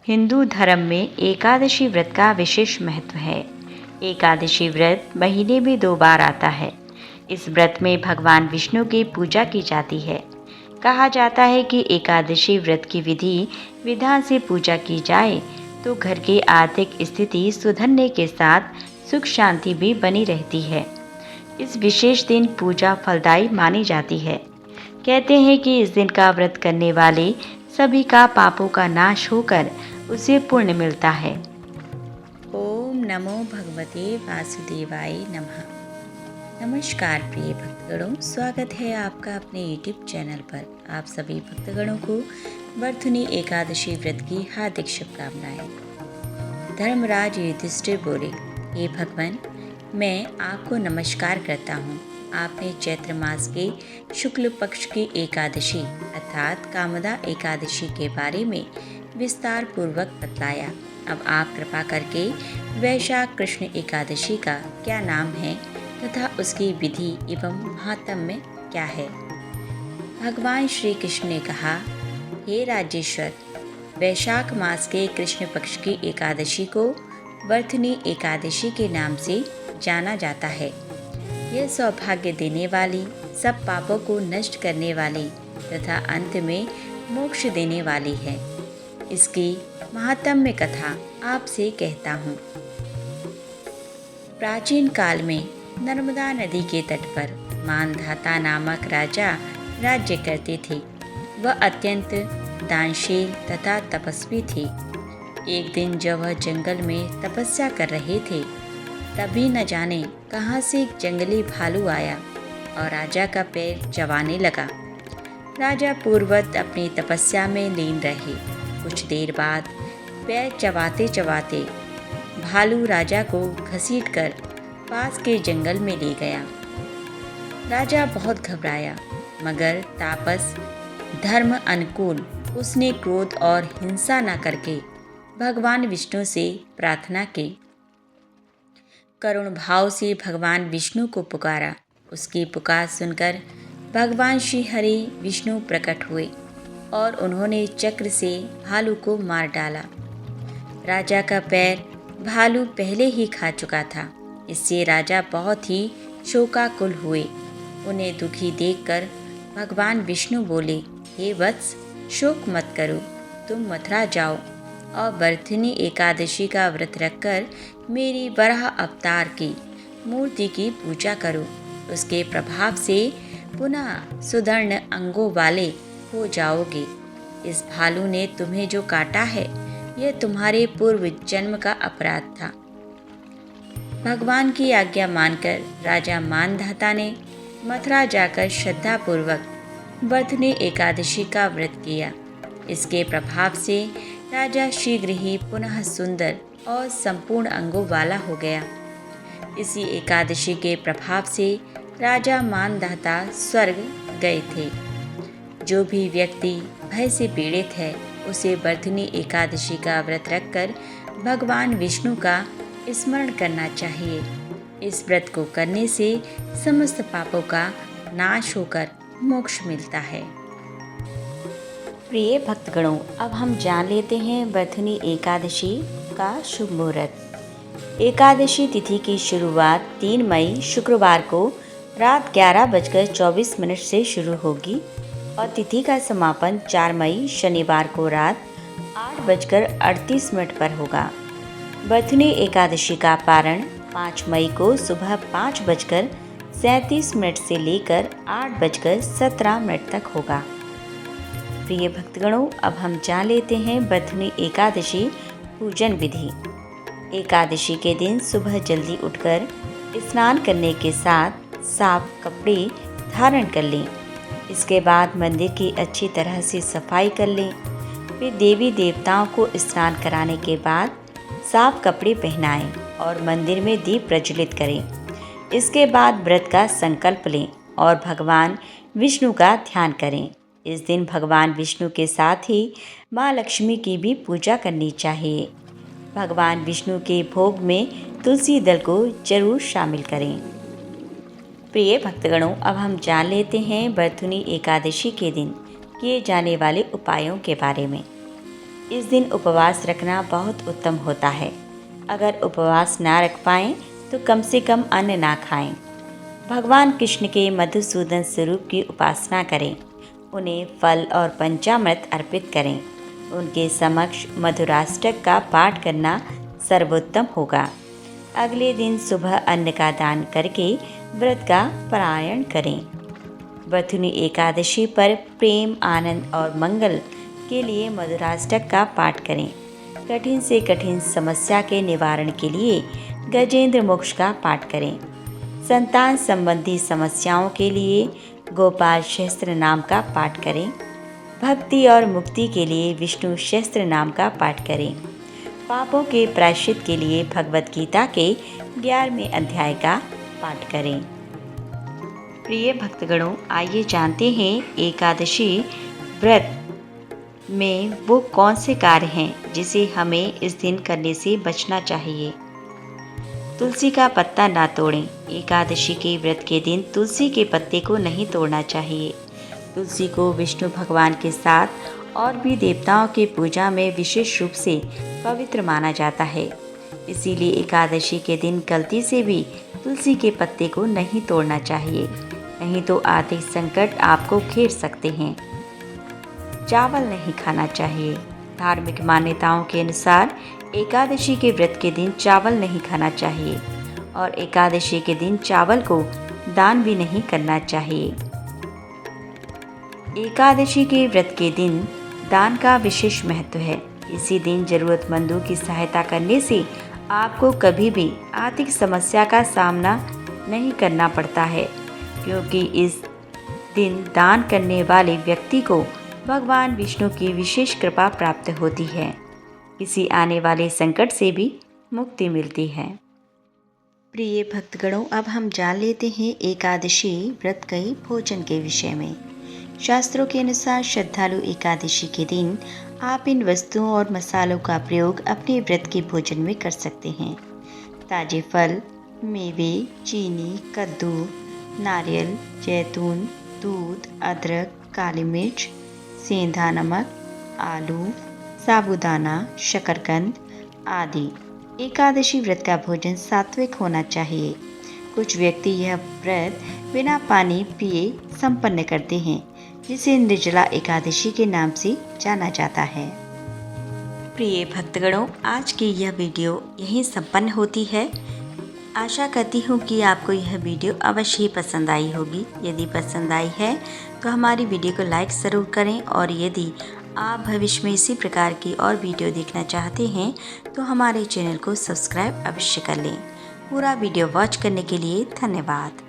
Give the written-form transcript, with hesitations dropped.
हिंदू धर्म में एकादशी व्रत का विशेष महत्व है। एकादशी व्रत महीने में 2 बार आता है। इस व्रत में भगवान विष्णु की पूजा की जाती है। कहा जाता है कि एकादशी व्रत की विधि विधान से पूजा की जाए तो घर की आर्थिक स्थिति सुधरने के साथ सुख शांति भी बनी रहती है। इस विशेष दिन पूजा फलदायी मानी जाती है। कहते हैं कि इस दिन का व्रत करने वाले सभी का पापों का नाश होकर उसे पुण्य मिलता है। ओम नमो भगवते वासुदेवाय नमः। नमस्कार प्रिय भक्तगणों, स्वागत है आपका अपने YouTube चैनल पर। आप सभी भक्तगणों को वर्धुनी एकादशी व्रत की हार्दिक शुभकामनाएं। धर्मराज युधिष्ठिर बोले, हे भगवान, मैं आपको नमस्कार करता हूँ। आपने चैत्र मास के शुक्ल पक्ष की एकादशी अर्थात कामदा एकादशी के बारे में विस्तार पूर्वक बतलाया। अब आप कृपा करके वैशाख कृष्ण एकादशी का क्या नाम है तथा उसकी विधि एवं महात्म्य क्या है। भगवान श्री कृष्ण ने कहा, हे राजेश्वर, वैशाख मास के कृष्ण पक्ष की एकादशी को वर्धुनी एकादशी के नाम से जाना जाता है। यह सौभाग्य देने वाली, सब पापों को नष्ट करने वाली तथा अंत में मोक्ष देने वाली है। इसकी महात्म्य कथा आपसे कहता हूँ। प्राचीन काल में नर्मदा नदी के तट पर मानधाता नामक राजा राज्य करते थे। वह अत्यंत दानशील तथा तपस्वी थे। एक दिन जब वह जंगल में तपस्या कर रहे थे, तभी न जाने कहाँ से एक जंगली भालू आया और राजा का पैर चबाने लगा। राजा पूर्ववत अपनी तपस्या में लीन रहे। कुछ देर बाद पैर चबाते चबाते भालू राजा को घसीटकर पास के जंगल में ले गया। राजा बहुत घबराया, मगर तापस धर्म अनुकूल उसने क्रोध और हिंसा न करके भगवान विष्णु से प्रार्थना की। करुण भाव से भगवान विष्णु को पुकारा। उसकी पुकार सुनकर भगवान श्री हरि विष्णु प्रकट हुए और उन्होंने चक्र से भालू को मार डाला। राजा का पैर भालू पहले ही खा चुका था। इससे राजा बहुत ही शोकाकुल हुए। उन्हें दुखी देखकर भगवान विष्णु बोले, हे वत्स, शोक मत करो, तुम मथुरा जाओ और वर्धुनी एकादशी का व्रत रखकर मेरी वराह अवतार की मूर्ति की पूजा करो। उसके प्रभाव से पुनः सुदृढ़ अंगों वाले हो जाओगे। इस भालू ने तुम्हें जो काटा है, यह तुम्हारे पूर्व जन्म का अपराध था। भगवान की आज्ञा मानकर राजा मानधाता ने मथुरा जाकर श्रद्धापूर्वक वर्धुनी एकादशी का व्रत किया। इसके प्रभाव से राजा शीघ्र ही पुनः सुंदर और संपूर्ण अंगों वाला हो गया। इसी एकादशी के प्रभाव से राजा मानधाता स्वर्ग गए थे। जो भी व्यक्ति भय से पीड़ित है, उसे वर्धुनी एकादशी का व्रत रखकर भगवान विष्णु का स्मरण करना चाहिए। इस व्रत को करने से समस्त पापों का नाश होकर मोक्ष मिलता है। प्रिय भक्तगणों, अब हम जान लेते हैं वर्धुनी एकादशी का शुभ मुहूर्त। एकादशी तिथि की शुरुआत 3 मई शुक्रवार को रात 11:24 से शुरू होगी और तिथि का समापन 4 मई शनिवार को रात 8:38 पर होगा। वर्धुनी एकादशी का पारण 5 मई को सुबह 5:37 से लेकर 8:17 तक होगा। प्रिय भक्तगणों, अब हम जान लेते हैं वर्धुनी एकादशी पूजन विधि। एकादशी के दिन सुबह जल्दी उठकर स्नान करने के साथ साफ कपड़े धारण कर लें। इसके बाद मंदिर की अच्छी तरह से सफाई कर लें। फिर देवी देवताओं को स्नान कराने के बाद साफ कपड़े पहनाएं और मंदिर में दीप प्रज्वलित करें। इसके बाद व्रत का संकल्प लें और भगवान विष्णु का ध्यान करें। इस दिन भगवान विष्णु के साथ ही माँ लक्ष्मी की भी पूजा करनी चाहिए। भगवान विष्णु के भोग में तुलसी दल को जरूर शामिल करें। प्रिय भक्तगणों, अब हम जान लेते हैं वर्धुनी एकादशी के दिन किए जाने वाले उपायों के बारे में। इस दिन उपवास रखना बहुत उत्तम होता है। अगर उपवास ना रख पाएं तो कम से कम अन्न ना खाएं। भगवान कृष्ण के मधुसूदन स्वरूप की उपासना करें। उन्हें फल और पंचामृत अर्पित करें। उनके समक्ष मधुराष्टक का पाठ करना सर्वोत्तम होगा। अगले दिन सुबह अन्न का दान करके व्रत का पारायण करें। बथुनी एकादशी पर प्रेम, आनंद और मंगल के लिए मधुराष्टक का पाठ करें। कठिन से कठिन समस्या के निवारण के लिए गजेंद्र मोक्ष का पाठ करें। संतान संबंधी समस्याओं के लिए गोपाल सहस्त्र नाम का पाठ करें। भक्ति और मुक्ति के लिए विष्णु सहस्त्र नाम का पाठ करें। पापों के प्रायश्चित के लिए भगवत गीता के 11वें अध्याय का पाठ करें। प्रिय भक्तगणों, आइए जानते हैं एकादशी व्रत में वो कौन से कार्य हैं जिसे हमें इस दिन करने से बचना चाहिए। तुलसी का पत्ता ना तोड़ें। एकादशी के व्रत के दिन तुलसी के पत्ते को नहीं तोड़ना चाहिए। तुलसी को विष्णु भगवान के साथ और भी देवताओं की पूजा में विशेष रूप से पवित्र माना जाता है। इसीलिए एकादशी के दिन गलती से भी तुलसी के पत्ते को नहीं तोड़ना चाहिए, नहीं तो आर्थिक संकट आपको घेर सकते हैं। चावल नहीं खाना चाहिए। धार्मिक मान्यताओं के अनुसार एकादशी के व्रत के दिन चावल नहीं खाना चाहिए और एकादशी के दिन चावल को दान भी नहीं करना चाहिए। एकादशी के व्रत के दिन दान का विशेष महत्व है। इसी दिन जरूरतमंदों की सहायता करने से आपको कभी भी आर्थिक समस्या का सामना नहीं करना पड़ता है, क्योंकि इस दिन दान करने वाले व्यक्ति को भगवान विष्णु की विशेष कृपा प्राप्त होती है। किसी आने वाले संकट से भी मुक्ति मिलती है। प्रिय भक्तगणों, अब हम जान लेते हैं एकादशी व्रत के भोजन के विषय में। शास्त्रों के अनुसार श्रद्धालु एकादशी के दिन आप इन वस्तुओं और मसालों का प्रयोग अपने व्रत के भोजन में कर सकते हैं। ताजे फल, मेवे, चीनी, कद्दू, नारियल, जैतून, दूध, अदरक, काली मिर्च, सेंधा नमक, आलू, साबूदाना, शकरकंद आदि। एकादशी व्रत का भोजन सात्विक होना चाहिए। कुछ व्यक्ति यह व्रत बिना पानी पिए संपन्न करते हैं, जिसे निर्जला एकादशी के नाम से जाना जाता है। प्रिय भक्तगणों, आज की यह वीडियो यहीं संपन्न होती है। आशा करती हूँ कि आपको यह वीडियो अवश्य ही पसंद आई होगी। यदि पसंद आई है तो हमारी वीडियो को लाइक ज़रूर करें, और यदि आप भविष्य में इसी प्रकार की और वीडियो देखना चाहते हैं तो हमारे चैनल को सब्सक्राइब अवश्य कर लें। पूरा वीडियो वॉच करने के लिए धन्यवाद।